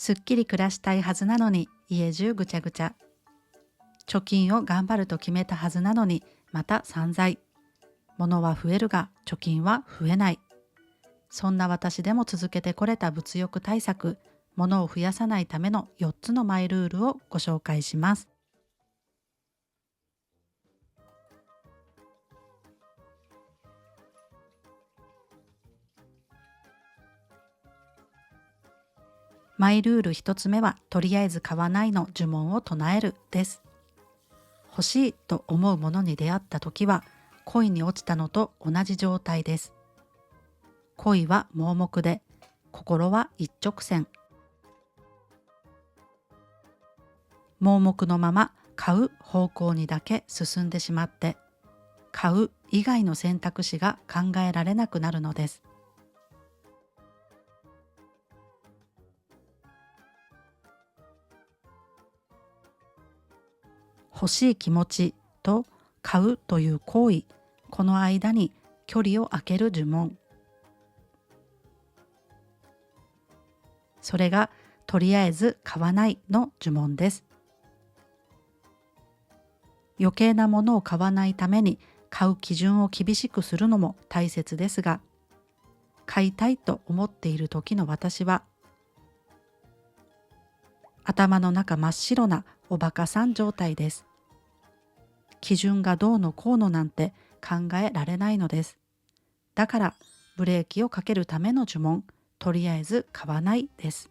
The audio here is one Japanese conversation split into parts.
すっきり暮らしたいはずなのに家中ぐちゃぐちゃ。貯金を頑張ると決めたはずなのにまた散財。物は増えるが貯金は増えない。そんな私でも続けてこれた物欲対策、物を増やさないための4つのマイルールをご紹介します。マイルール1つ目は、とりあえず買わないの呪文を唱えるです。欲しいと思うものに出会った時は、恋に落ちたのと同じ状態です。恋は盲目で、心は一直線。盲目のまま買う方向にだけ進んでしまって、買う以外の選択肢が考えられなくなるのです。欲しい気持ちと買うという行為、この間に距離を空ける呪文。それがとりあえず買わないの呪文です。余計なものを買わないために買う基準を厳しくするのも大切ですが、買いたいと思っている時の私は、頭の中真っ白なおバカさん状態です。基準がどうのこうのなんて考えられないのです。だからブレーキをかけるための呪文、とりあえず買わないです。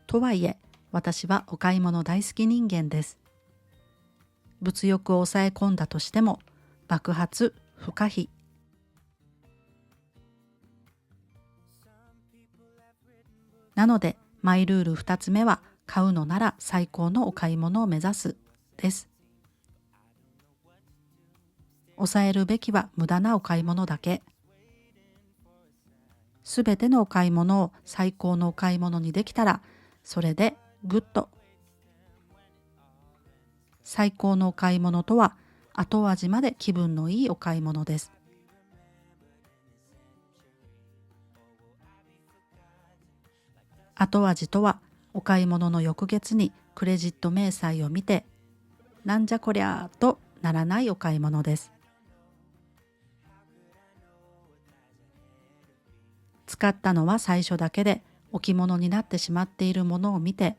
とはいえ、私はお買い物大好き人間です。物欲を抑え込んだとしても、爆発不可避。なので、マイルール2つ目は、買うのなら最高のお買い物を目指すです。抑えるべきは無駄なお買い物だけ。すべてのお買い物を最高のお買い物にできたら、それでグッド。最高のお買い物とは、後味まで気分のいいお買い物です。後味とは、お買い物の翌月にクレジット明細を見て、なんじゃこりゃーとならないお買い物です。使ったのは最初だけで置物になってしまっているものを見て、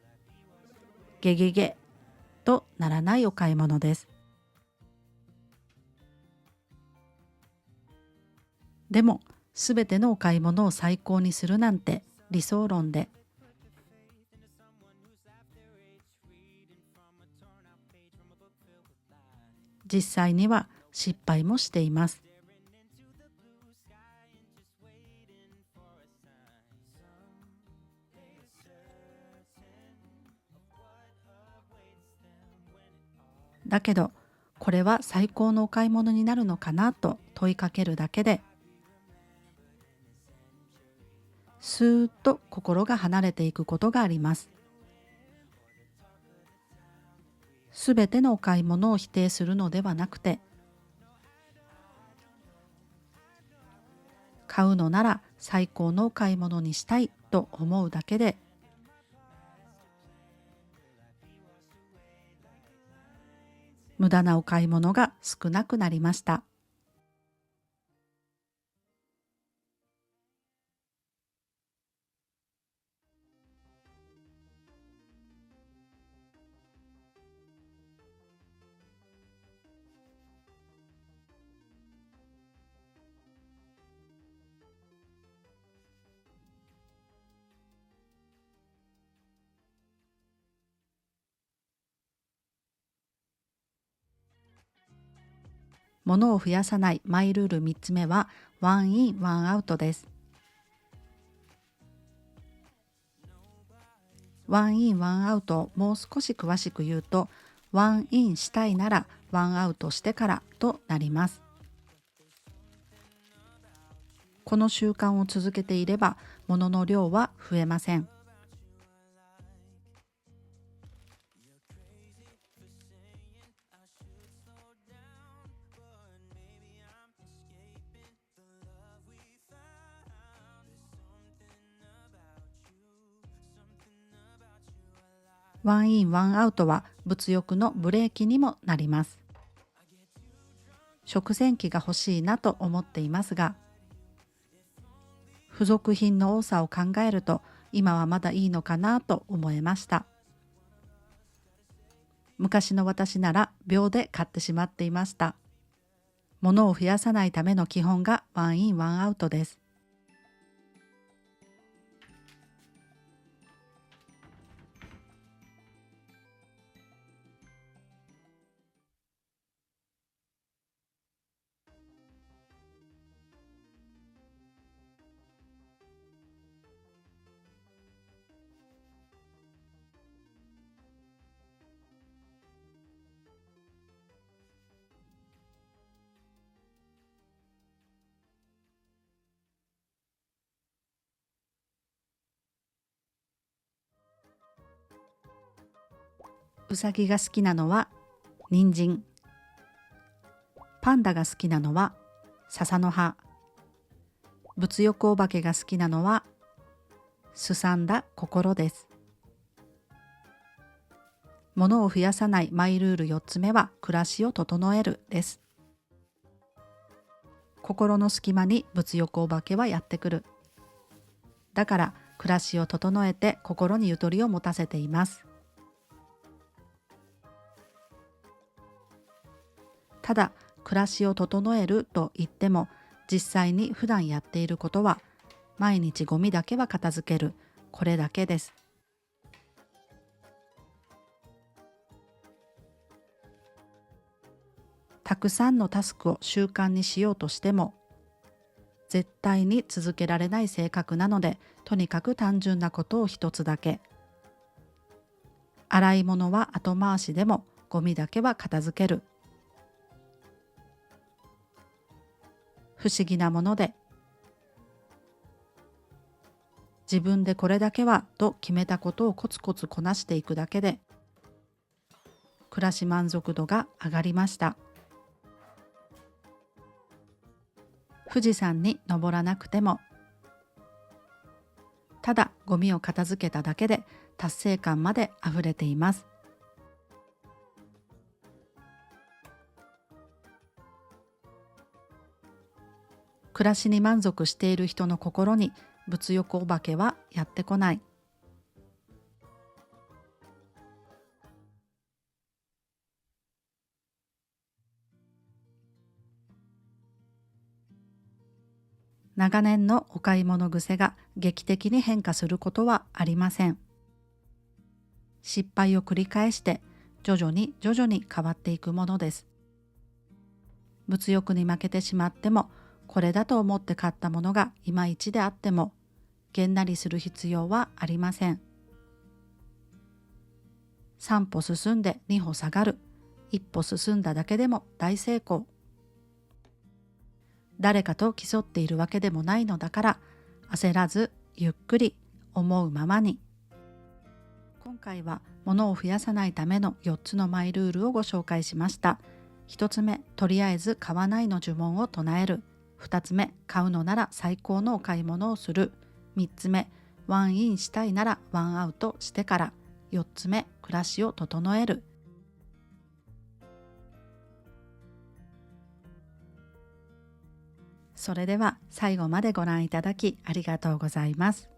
ゲゲゲとならないお買い物です。でも、すべてのお買い物を最高にするなんて理想論で、実際には失敗もしています。だけど、これは最高のお買い物になるのかなと問いかけるだけで、スーッと心が離れていくことがあります。すべてのお買い物を否定するのではなくて、買うのなら最高のお買い物にしたいと思うだけで、無駄なお買い物が少なくなりました。物を増やさないマイルール3つ目は、ワンインワンアウトです。ワンインワンアウトをもう少し詳しく言うと、ワンインしたいならワンアウトしてからとなります。この習慣を続けていれば、物の量は増えません。ワンインワンアウトは物欲のブレーキにもなります。食洗機が欲しいなと思っていますが、付属品の多さを考えると今はまだいいのかなと思えました。昔の私なら秒で買ってしまっていました。物を増やさないための基本がワンインワンアウトです。うさぎが好きなのは人参。パンダが好きなのは笹の葉。物欲お化けが好きなのはすさんだ心です。物を増やさないマイルール4つ目は暮らしを整えるです。心の隙間に物欲お化けはやってくる。だから暮らしを整えて心にゆとりを持たせています。ただ暮らしを整えると言っても、実際に普段やっていることは毎日ゴミだけは片付ける、これだけです。たくさんのタスクを習慣にしようとしても絶対に続けられない性格なので、とにかく単純なことを一つだけ。洗い物は後回しでもゴミだけは片付ける。不思議なもので、自分でこれだけはと決めたことをコツコツこなしていくだけで、暮らし満足度が上がりました。富士山に登らなくても、ただゴミを片付けただけで達成感まであふれています。暮らしに満足している人の心に物欲お化けはやってこない。長年のお買い物癖が劇的に変化することはありません。失敗を繰り返して徐々に変わっていくものです。物欲に負けてしまっても、これだと思って買ったものがいまいちであってもげんなりする必要はありません。3歩進んで2歩下がる、1歩進んだだけでも大成功。誰かと競っているわけでもないのだから、焦らずゆっくり思うままに。今回は物を増やさないための4つのマイルールをご紹介しました。1つ目、とりあえず買わないの呪文を唱える。2つ目、買うのなら最高のお買い物をする。3つ目、ワンインしたいならワンアウトしてから。4つ目、暮らしを整える。それでは最後までご覧いただきありがとうございます。